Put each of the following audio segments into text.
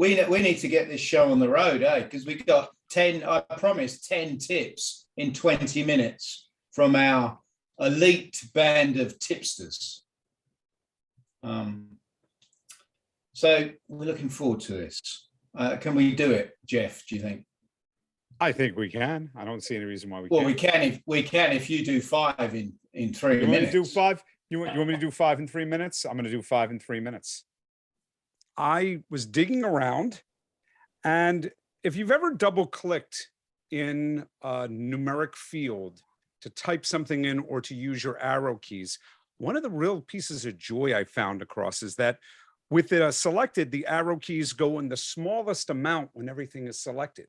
we need to get this show on the road, eh? Because we got 10, I promised 10 tips in 20 minutes from our elite band of tipsters. So we're looking forward to this. Can we do it, Jeff, do you think? I think we can. I don't see any reason why we can't. Well, we can if you do 5 in 3 minutes. You want me to do 5? You want me to do 5 in 3 minutes? I'm going to do 5 in 3 minutes. I was digging around, and if you've ever double-clicked in a numeric field to type something in or to use your arrow keys, one of the real pieces of joy I found across is that with it selected, the arrow keys go in the smallest amount when everything is selected.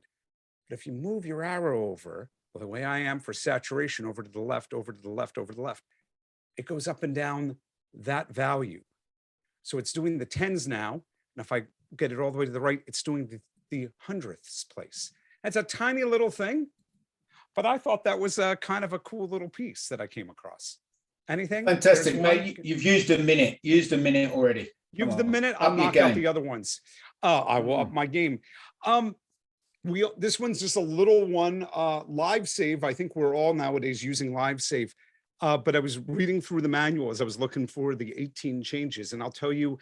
But if you move your arrow over, well, the way I am for saturation, over to the left, over to the left, over to the left, it goes up and down that value. So it's doing the tens now. And if I get it all the way to the right, it's doing the hundredths place. It's a tiny little thing, but I thought that was a kind of a cool little piece that I came across. Anything? Fantastic, mate. You've used a minute. Already. Used the minute. I'll knock out the other ones. I will up my game. This one's just a little one. Live save. I think we're all nowadays using live save. But I was reading through the manual as I was looking for the 18 changes, and I'll tell you,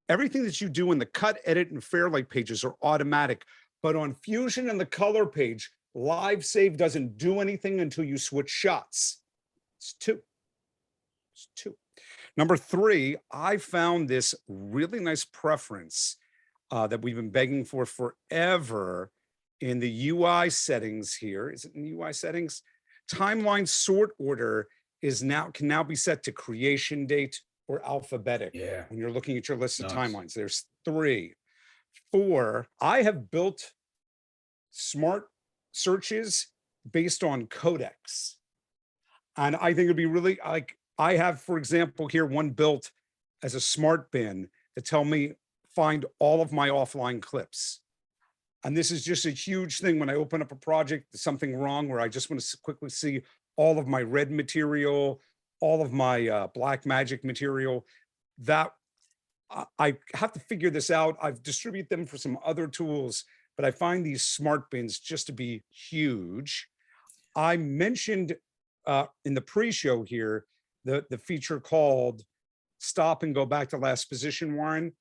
everything that you do in the cut, edit, and Fairlight pages are automatic. But on Fusion and the color page, live save doesn't do anything until you switch shots. It's 2. It's 2. Number 3, I found this really nice preference that we've been begging for forever in the UI settings here. Is it in the UI settings? Timeline sort order can now be set to creation date or alphabetic. Yeah. When you're looking at your list of timelines, there's 3. 4, I have built smart searches based on codecs. And I think it'd be really like, I have, for example, here one built as a smart bin to tell me, find all of my offline clips. And this is just a huge thing when I open up a project, there's something wrong where I just want to quickly see all of my red material, all of my black magic material. That I have to figure this out. I've distributed them for some other tools, but I find these smart bins just to be huge. I mentioned in the pre-show here, the feature called Stop and Go Back to Last Position, Warren.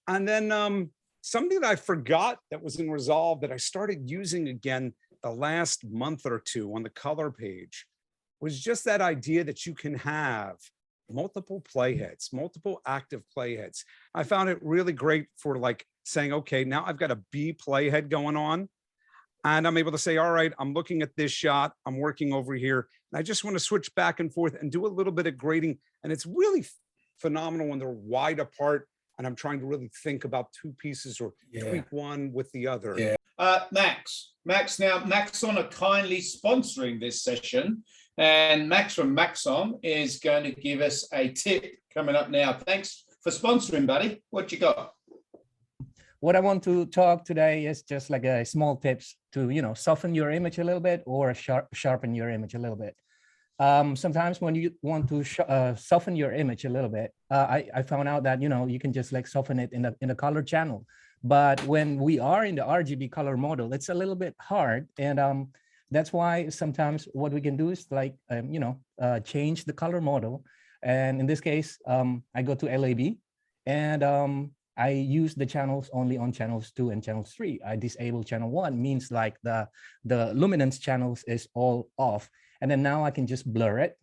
And then something that I forgot that was in Resolve that I started using again the last month or 2 on the color page was just that idea that you can have multiple playheads, multiple active playheads. I found it really great for like saying, okay, now I've got a B playhead going on and I'm able to say, all right, I'm looking at this shot, I'm working over here, and I just want to switch back and forth and do a little bit of grading. And it's really phenomenal when they're wide apart and I'm trying to really think about 2 pieces or tweak one with the other. Yeah. Max now, Maxon are kindly sponsoring this session, and Max from Maxon is going to give us a tip coming up now. Thanks for sponsoring, buddy. What you got? What I want to talk today is just like a small tips to, soften your image a little bit or sharpen your image a little bit. Sometimes when you want to soften your image a little bit, I found out that, you can just like soften it in the color channel. But when we are in the RGB color model, it's a little bit hard. And that's why sometimes what we can do is like, change the color model. And in this case, I go to LAB and I use the channels only on channels 2 and channels 3. I disable channel 1, means like the luminance channels is all off. And then now I can just blur it.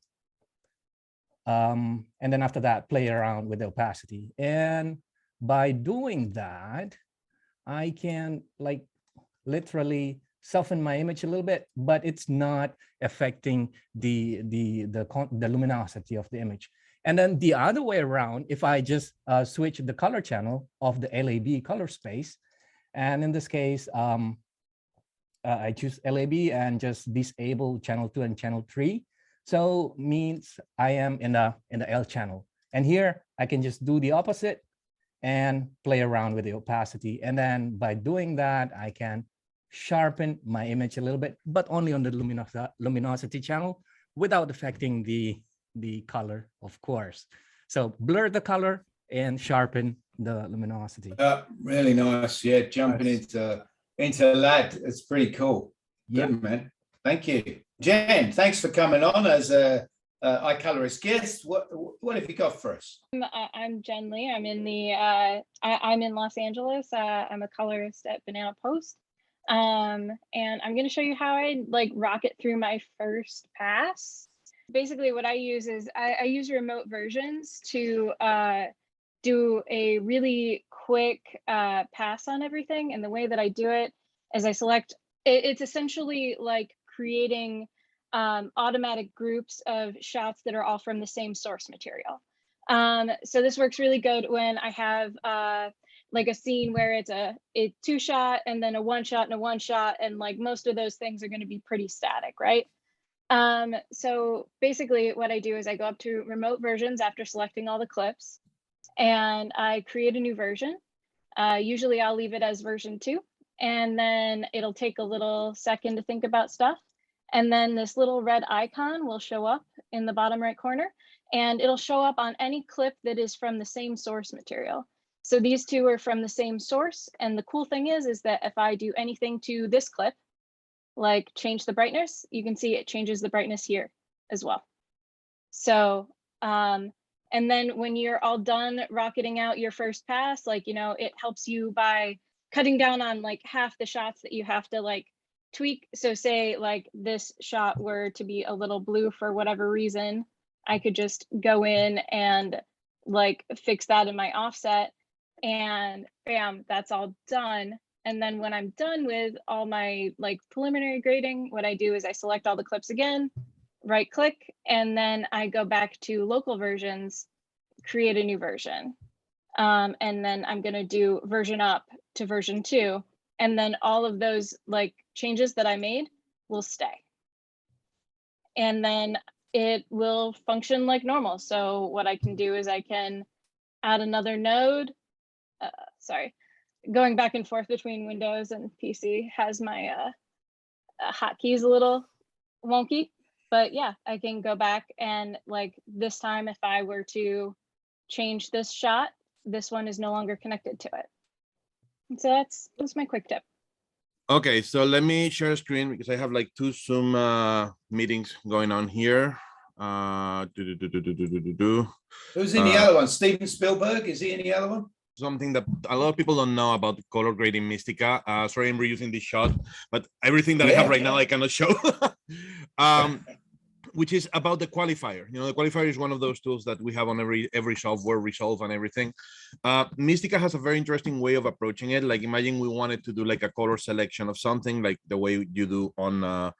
And then after that, play around with the opacity. And by doing that, I can like literally soften my image a little bit, but it's not affecting the luminosity of the image. And then the other way around, if I just switch the color channel of the LAB color space, and in this case, I choose LAB and just disable channel 2 and channel 3. So means I am in the L channel. And here I can just do the opposite and play around with the opacity. And then by doing that, I can sharpen my image a little bit, but only on the luminosity channel without affecting the color, of course. So blur the color and sharpen the luminosity. Really nice. Yeah, jumping into LAD. It's pretty cool. Yeah. Good, man. Thank you. Jenn, thanks for coming on as a iColorist guest. What have you got for us? I'm Jenn Lee. I'm in the I'm in Los Angeles. I'm a colorist at Banana Post. And I'm going to show you how I like rocket through my first pass. Basically what I use is I use remote versions to do a really quick pass on everything. And the way that I do it is I select, it's essentially like creating automatic groups of shots that are all from the same source material. So this works really good when I have like a scene where it's a 2-shot and then a 1-shot and a 1-shot, and like most of those things are going to be pretty static, right? So basically what I do is I go up to remote versions after selecting all the clips, and I create a new version. Usually I'll leave it as version 2, and then it'll take a little second to think about stuff. And then this little red icon will show up in the bottom right corner, and it'll show up on any clip that is from the same source material. So these two are from the same source. And the cool thing is that if I do anything to this clip, like change the brightness, you can see it changes the brightness here as well. So, and then when you're all done rocketing out your first pass, like, you know, it helps you by cutting down on like half the shots that you have to like tweak. So say like this shot were to be a little blue for whatever reason, I could just go in and like fix that in my offset, and bam, that's all done. And then when I'm done with all my like preliminary grading, what I do is I select all the clips again, right click, and then I go back to local versions, create a new version. And then I'm gonna do version up to version 2. And then all of those like changes that I made will stay. And then it will function like normal. So what I can do is I can add another node. Sorry, going back and forth between Windows and PC has my hotkeys a little wonky. But yeah, I can go back and like this time, if I were to change this shot, this one is no longer connected to it. And so that's my quick tip. Okay, so let me share a screen because I have like 2 Zoom meetings going on here. Who's in the other one? Steven Spielberg? Is he in the other one? Something that a lot of people don't know about the color grading Mistika. Sorry, I'm reusing this shot, but everything that I have right now I cannot show. Which is about the qualifier. You know, the qualifier is one of those tools that we have on every software, Resolve and everything. Mistika has a very interesting way of approaching it. Like imagine we wanted to do like a color selection of something, like the way you do on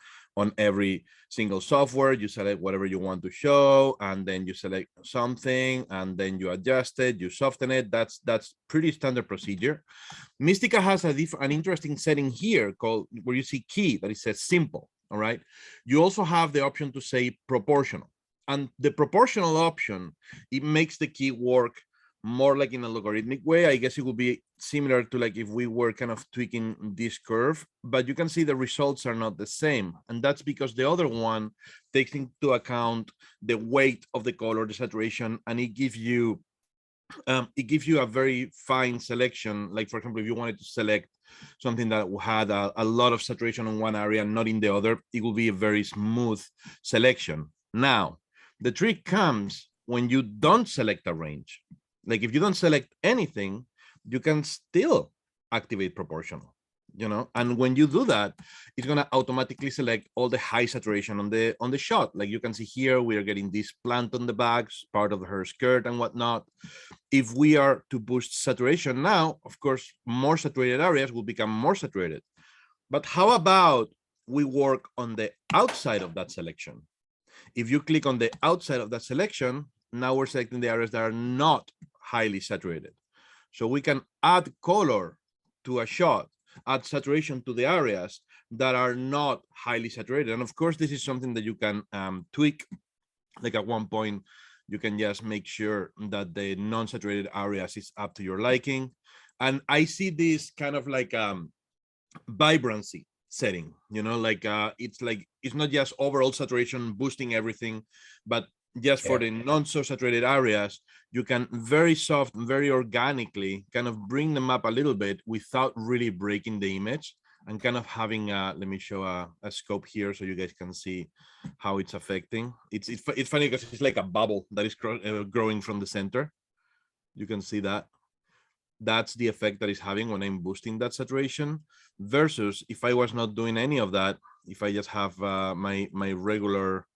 every single software. You select whatever you want to show, and then you select something, and then you adjust it, you soften it. That's pretty standard procedure. Mistika has an interesting setting here called where you see key that it says simple. All right. You also have the option to say proportional, and the proportional option, it makes the key work more like in a logarithmic way. I guess it would be similar to like if we were kind of tweaking this curve, but you can see the results are not the same. And that's because the other one takes into account the weight of the color, the saturation, and it gives you a very fine selection. Like, for example, if you wanted to select something that had a lot of saturation in one area and not in the other, it will be a very smooth selection. Now, the trick comes when you don't select a range. Like if you don't select anything, you can still activate proportional, you know, and when you do that, it's going to automatically select all the high saturation on the shot. Like you can see here, we are getting this plant on the back, part of her skirt and whatnot. If we are to boost saturation now, of course, more saturated areas will become more saturated. But how about we work on the outside of that selection? If you click on the outside of that selection, now we're selecting the areas that are not highly saturated. So we can add color to a shot, add saturation to the areas that are not highly saturated. And of course, this is something that you can tweak. Like at one point, you can just make sure that the non-saturated areas is up to your liking. And I see this kind of like vibrancy setting, you know, like it's not just overall saturation boosting everything, but just for the non-so saturated areas, you can very soft and very organically kind of bring them up a little bit without really breaking the image, and kind of having let me show a scope here so you guys can see how it's affecting. It's funny because it's like a bubble that is growing from the center. You can see that. That's the effect that it's having when I'm boosting that saturation, versus if I was not doing any of that, if I just have my regular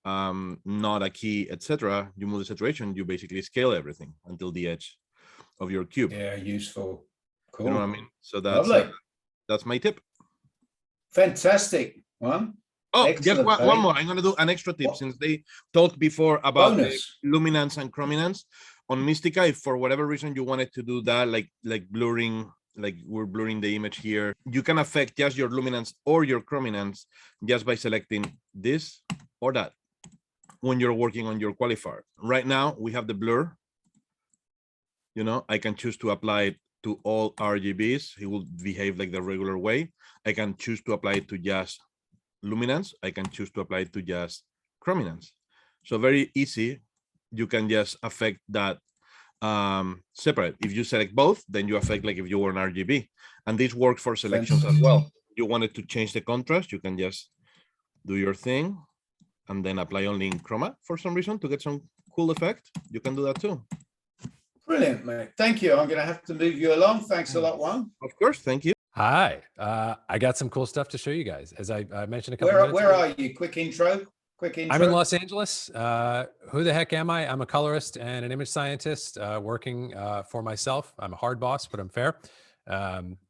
not a key, etc., you move the saturation, you basically scale everything until the edge of your cube. Yeah, useful. Cool. You know what I mean? So that's my tip. Fantastic one. Oh, Excellent, just one more. I'm going to do an extra tip, since they talked before about the luminance and chrominance. On Mistika, if for whatever reason you wanted to do that, like blurring, like we're blurring the image here, you can affect just your luminance or your chrominance just by selecting this or that when you're working on your qualifier. Right now, we have the blur. You know, I can choose to apply it to all RGBs. It will behave like the regular way. I can choose to apply it to just luminance. I can choose to apply it to just chrominance. So very easy. You can just affect that separate. If you select both, then you affect like if you were an RGB. And this works for selections as well. You wanted to change the contrast, you can just do your thing and then apply only in chroma for some reason to get some cool effect. You can do that too. Brilliant, mate. Thank you. I'm going to have to move you along. Thanks a lot, Juan. Of course. Thank you. Hi. I got some cool stuff to show you guys. As I mentioned a couple minutes Where ago. are you? Quick intro. I'm in Los Angeles. Who the heck am I? I'm a colorist and an image scientist working for myself. I'm a hard boss, but I'm fair.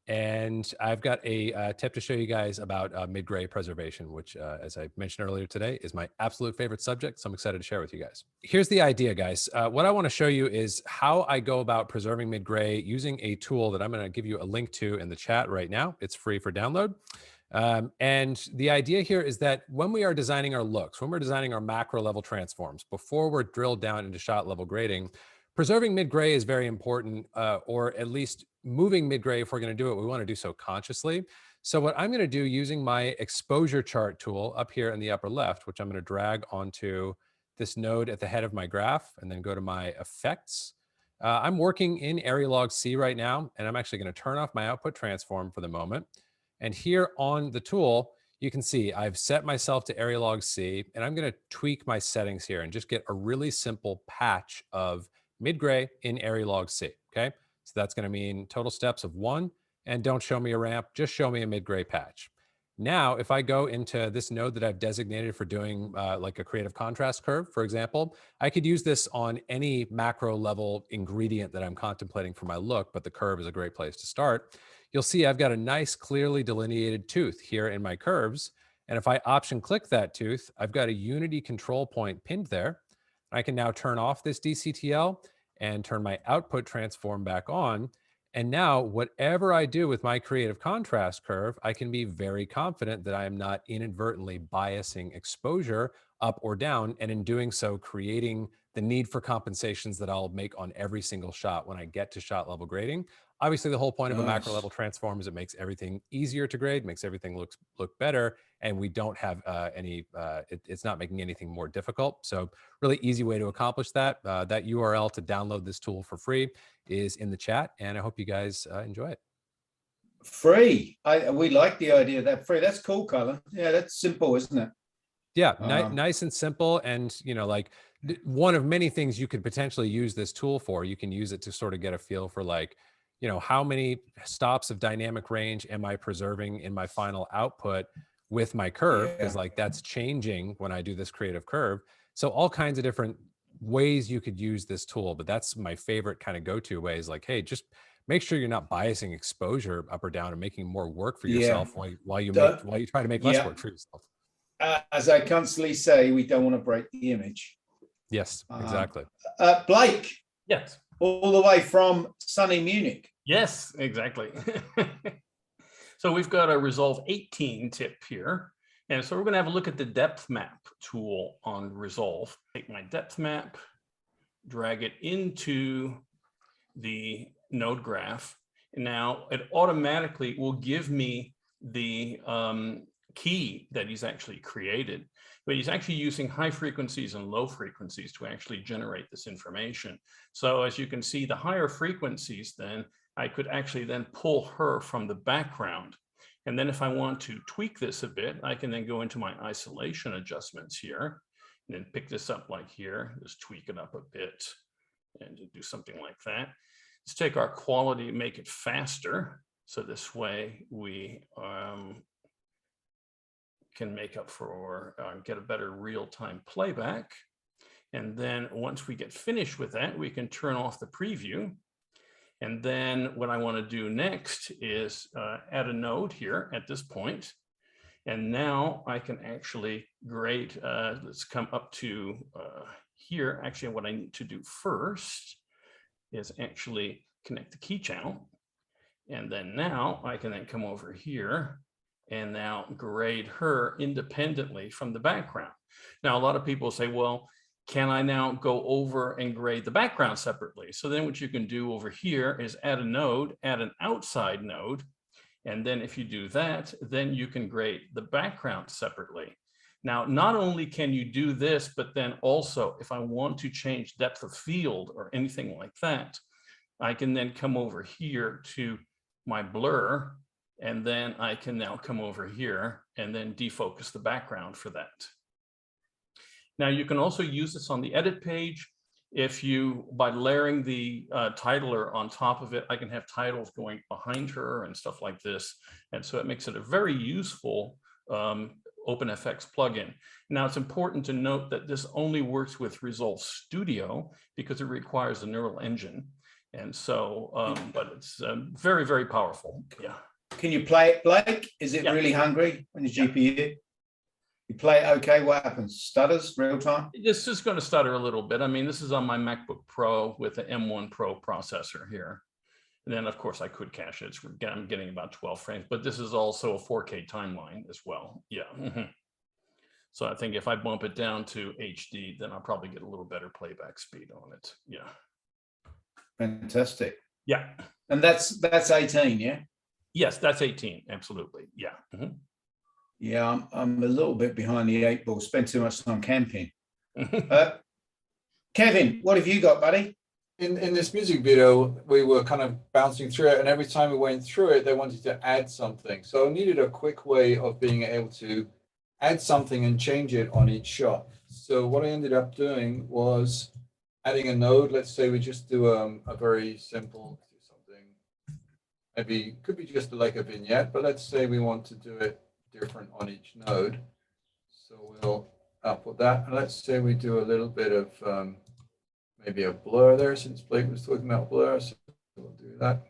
And I've got a tip to show you guys about mid-gray preservation, which, as I mentioned earlier today, is my absolute favorite subject. So I'm excited to share with you guys. Here's the idea, guys. What I want to show you is how I go about preserving mid-gray using a tool that I'm going to give you a link to in the chat right now. It's free for download. And the idea here is that when we are designing our looks, when we're designing our macro level transforms, before we're drilled down into shot level grading, preserving mid-gray is very important, or at least moving mid-gray, if we're going to do it, we want to do so consciously. So what I'm going to do using my exposure chart tool up here in the upper left, which I'm going to drag onto this node at the head of my graph and then go to my effects. I'm working in Area Log C right now, and I'm actually going to turn off my output transform for the moment. And here on the tool, you can see I've set myself to Area Log C, and I'm going to tweak my settings here and just get a really simple patch of mid-gray in Area Log C, okay? So that's going to mean total steps of 1, and don't show me a ramp, just show me a mid-gray patch. Now, if I go into this node that I've designated for doing like a creative contrast curve, for example, I could use this on any macro level ingredient that I'm contemplating for my look, but the curve is a great place to start. You'll see I've got a nice clearly delineated tooth here in my curves. And if I option click that tooth, I've got a unity control point pinned there. I can now turn off this DCTL and turn my output transform back on. And now whatever I do with my creative contrast curve, I can be very confident that I am not inadvertently biasing exposure up or down. And in doing so, creating the need for compensations that I'll make on every single shot when I get to shot level grading. Obviously, the whole point of a macro level transform is it makes everything easier to grade, makes everything look better, and we don't have it's not making anything more difficult. So really easy way to accomplish that. That URL to download this tool for free is in the chat, and I hope you guys enjoy it. Free. We like the idea of that free. That's cool, Cullen. Yeah, that's simple, isn't it? Yeah, nice and simple. And, you know, like one of many things you could potentially use this tool for. You can use it to sort of get a feel for like, you know, how many stops of dynamic range am I preserving in my final output with my curve? Because like that's changing when I do this creative curve. So all kinds of different ways you could use this tool, but that's my favorite kind of go-to way is like, hey, just make sure you're not biasing exposure up or down and making more work for yourself while you try to make less work for yourself. As I constantly say, we don't want to break the image. Yes, exactly. Blake. Yes. All the way from sunny Munich. Yes, exactly. So we've got a Resolve 18 tip here. And so we're going to have a look at the depth map tool on Resolve. Take my depth map, drag it into the node graph. And now it automatically will give me the key that he's actually created, but he's actually using high frequencies and low frequencies to actually generate this information. So as you can see, the higher frequencies, then I could actually then pull her from the background. And then if I want to tweak this a bit, I can then go into my isolation adjustments here and then pick this up like here, just tweak it up a bit and do something like that. Let's take our quality, make it faster. So this way we can make up for, get a better real-time playback. And then once we get finished with that, we can turn off the preview. And then what I want to do next is add a node here at this point. And now I can actually grade, let's come up to here. Actually, what I need to do first is actually connect the key channel. And then now I can then come over here and now grade her independently from the background. Now, a lot of people say, well, can I now go over and grade the background separately? So then what you can do over here is add a node, add an outside node. And then if you do that, then you can grade the background separately. Now, not only can you do this, but then also if I want to change depth of field or anything like that, I can then come over here to my blur, and then I can now come over here and then defocus the background for that. Now you can also use this on the edit page. If you, by layering the titler on top of it, I can have titles going behind her and stuff like this. And so it makes it a very useful OpenFX plugin. Now it's important to note that this only works with Resolve Studio because it requires a neural engine. And so, but it's very, very powerful. Yeah. Can you play it, Blake? Is it really hungry on your GPU? You play it okay, what happens? Stutters real time? It's just going to stutter a little bit. I mean, this is on my MacBook Pro with the M1 Pro processor here. And then, of course, I could cache it. I'm getting about 12 frames, but this is also a 4K timeline as well. Yeah. So I think if I bump it down to HD, then I'll probably get a little better playback speed on it. Yeah. Fantastic. Yeah. And that's 18, yeah? Yes, that's 18. Absolutely. Yeah. Yeah, I'm a little bit behind the 8 ball. Spend too much time camping. Kevin, what have you got, buddy? In this music video, we were kind of bouncing through it, and every time we went through it, they wanted to add something. So I needed a quick way of being able to add something and change it on each shot. So what I ended up doing was adding a node. Let's say we just do a very simple something. Maybe could be just like a vignette, but let's say we want to do it different on each node. So we'll output that. And let's say we do a little bit of maybe a blur there, since Blake was talking about blur. So we'll do that.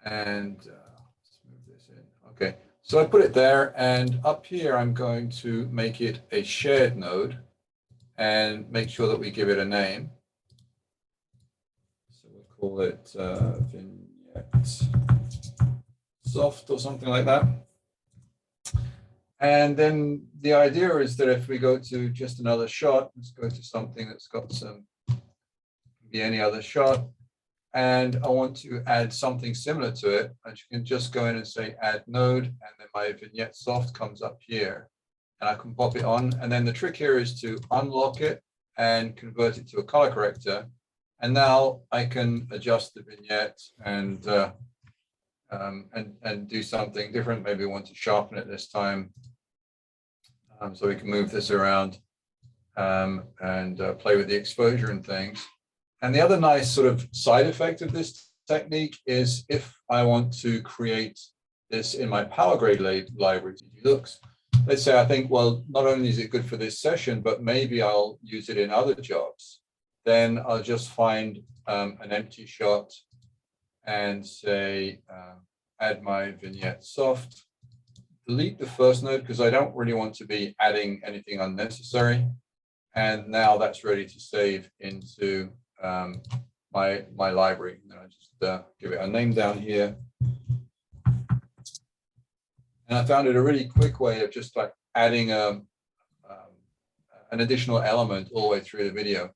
And let's move this in. Okay. So I put it there, and up here, I'm going to make it a shared node and make sure that we give it a name. So we'll call it vignette soft or something like that. And then the idea is that if we go to just another shot, let's go to something that's got some, be any other shot, and I want to add something similar to it, and you can just go in and say add node, and then my vignette soft comes up here, and I can pop it on. And then the trick here is to unlock it and convert it to a color corrector. And now I can adjust the vignette and do something different. Maybe I want to sharpen it this time. So we can move this around and play with the exposure and things. And the other nice sort of side effect of this technique is if I want to create this in my PowerGrade library, looks. Let's say I think, well, not only is it good for this session, but maybe I'll use it in other jobs. Then I'll just find an empty shot and say, add my vignette soft. Delete the first node because I don't really want to be adding anything unnecessary. And now that's ready to save into my library. And I just give it a name down here. And I found it a really quick way of just like adding an additional element all the way through the video.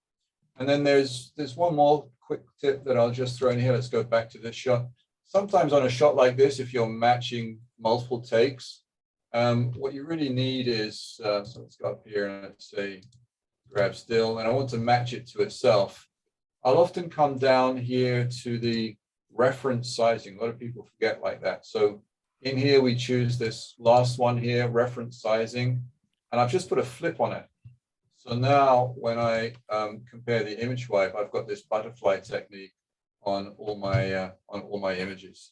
And then there's one more quick tip that I'll just throw in here. Let's go back to this shot. Sometimes on a shot like this, if you're matching multiple takes, what you really need is, so let's go up here and let's say grab still, and I want to match it to itself. I'll often come down here to the reference sizing. A lot of people forget like that. So in here, we choose this last one here, reference sizing, and I've just put a flip on it. So now when I compare the image wipe, I've got this butterfly technique on all my images.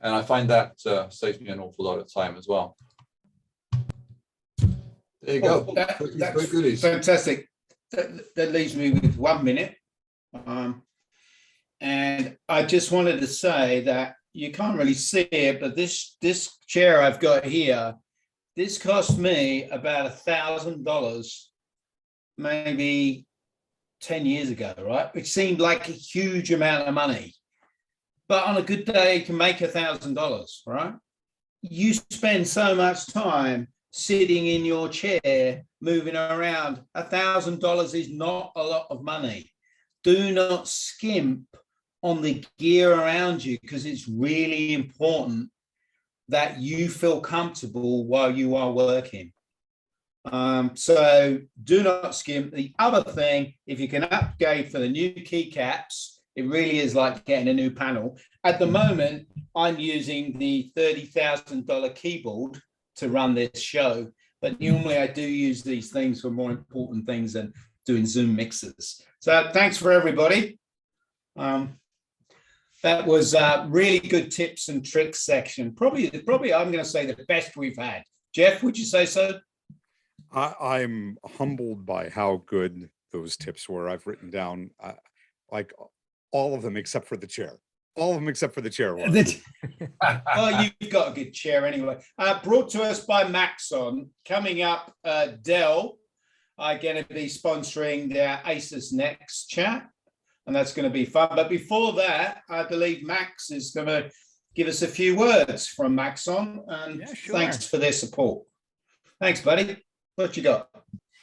And I find that saves me an awful lot of time as well. There you go. That's fantastic. That leaves me with 1 minute. And I just wanted to say that you can't really see it, but this chair I've got here, this cost me about $1,000, maybe 10 years ago, right? Which seemed like a huge amount of money. But on a good day, you can make $1,000, right? You spend so much time sitting in your chair, moving around. $1,000 is not a lot of money. Do not skimp on the gear around you, because it's really important that you feel comfortable while you are working. So do not skimp. The other thing, if you can upgrade for the new keycaps, it really is like getting a new panel. At the moment, I'm using the $30,000 keyboard to run this show, but normally I do use these things for more important things than doing Zoom mixes. So thanks for everybody. That was a really good tips and tricks section. Probably I'm going to say the best we've had. Jeff, would you say so? I'm humbled by how good those tips were. I've written down like all of them except for the chair. All of them except for the chair. Well, you've got a good chair anyway. Brought to us by Maxon. Coming up, Dell are going to be sponsoring their Asus Next chat, and that's going to be fun. But before that, I believe Max is going to give us a few words from Maxon, and yeah, sure. Thanks for their support. Thanks, buddy. What you got?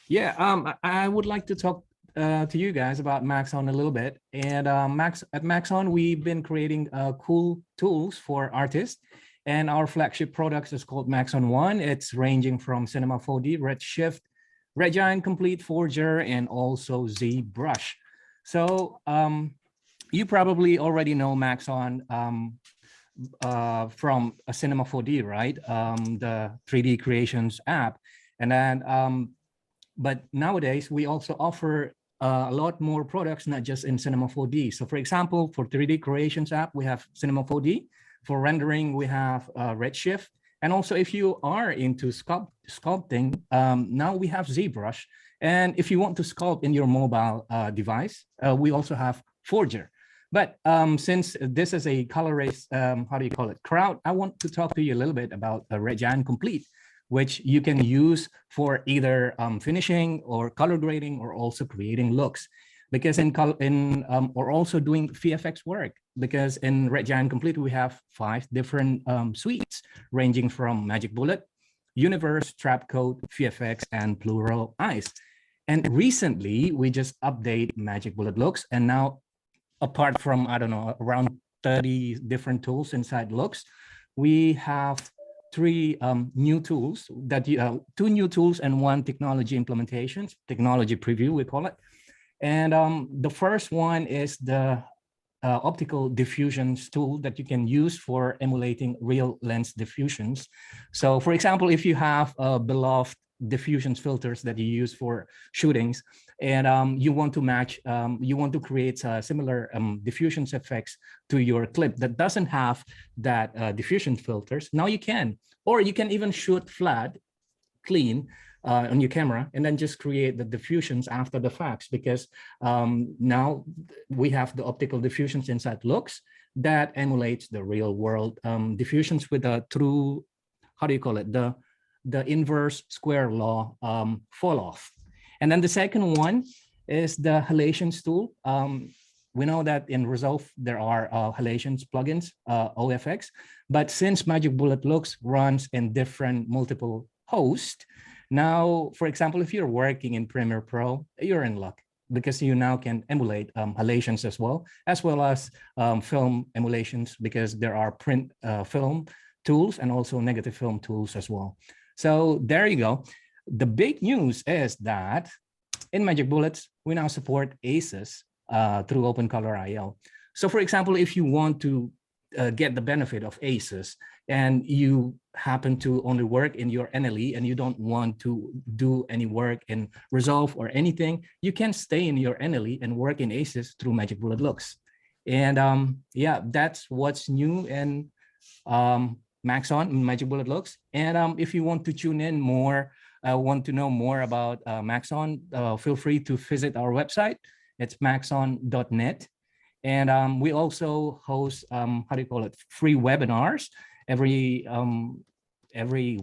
Yeah, I would like to talk to you guys about Maxon a little bit. And at Maxon, we've been creating cool tools for artists. And our flagship products is called Maxon One. It's ranging from Cinema 4D, Redshift, Red Giant Complete, Forger, and also ZBrush. So you probably already know Maxon from a Cinema 4D, right? The 3D Creations app. And then, but nowadays we also offer a lot more products, not just in Cinema 4D. So for example, for 3D Creations app, we have Cinema 4D. For rendering, we have Redshift. And also if you are into sculpting, now we have ZBrush. And if you want to sculpt in your mobile device, we also have Forger. But since this is a colorist, how do you call it, crowd, I want to talk to you a little bit about Red Giant Complete, which you can use for either finishing or color grading, or also creating looks. Because or also doing VFX work, because in Red Giant Complete, we have 5 different suites, ranging from Magic Bullet, Universe, Trapcode, VFX, and Plural Eyes. And recently, we just update Magic Bullet looks. And now, apart from, I don't know, around 30 different tools inside looks, we have 3 new tools, that 2 new tools and 1 technology implementations, technology preview, we call it. And the first one is the optical diffusions tool that you can use for emulating real lens diffusions. So for example, if you have beloved diffusions filters that you use for shootings, and you want to match, you want to create similar diffusions effects to your clip that doesn't have that diffusion filters, now you can. Or you can even shoot flat, clean, on your camera, and then just create the diffusions after the facts, because now we have the optical diffusions inside looks that emulates the real world diffusions with a true, how do you call it, the inverse square law fall off. And then the second one is the halations tool. We know that in Resolve, there are halations plugins, OFX, but since Magic Bullet Looks runs in different multiple hosts, now, for example, if you're working in Premiere Pro, you're in luck, because you now can emulate halations as well as film emulations, because there are print film tools and also negative film tools as well. So there you go. The big news is that in Magic Bullets, we now support ACES through OpenColor.io. So for example, if you want to get the benefit of ACES and you happen to only work in your NLE and you don't want to do any work in Resolve or anything, you can stay in your NLE and work in ACES through Magic Bullet Looks. And yeah, that's what's new in Maxon, Magic Bullet Looks. And if you want to tune in more, want to know more about Maxon, feel free to visit our website. It's maxon.net. And we also host, free webinars every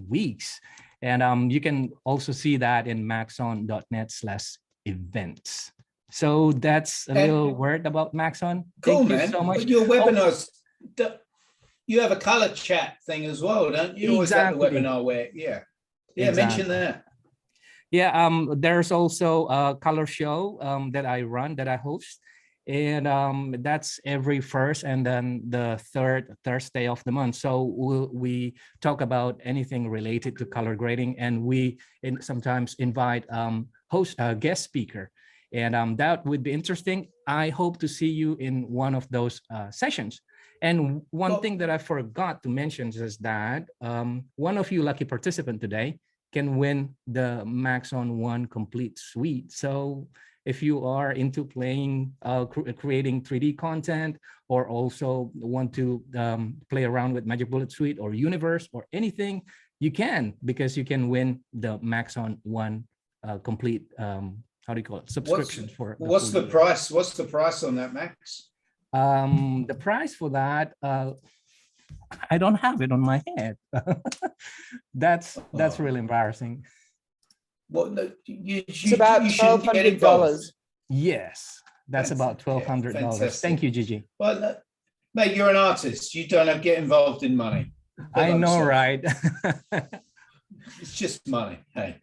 weeks. And you can also see that in maxon.net/events. So that's a little word about Maxon. Cool, Thank you man. so much. But your webinars, you have a color chat thing as well, don't you? Or is that the webinar where, mention that. Yeah, there's also a color show that I run, that I host. And that's every first and then the third Thursday of the month. So we talk about anything related to color grading, and we sometimes invite guest speaker. And that would be interesting. I hope to see you in one of those sessions. And one thing that I forgot to mention is that one of you lucky participant today can win the Maxon 1 complete suite. So if you are into playing, creating 3D content, or also want to play around with Magic Bullet Suite or Universe or anything, you can, because you can win the Maxon 1 complete, subscription. What's the price? What's the price on that, Max? The price for that, I don't have it on my head. That's really embarrassing. Well, it's about $1,200. Yes, that's about $1,200. Thank you, Gigi. Well, mate, you're an artist. You don't get involved in money. I know, right? It's just money. Hey.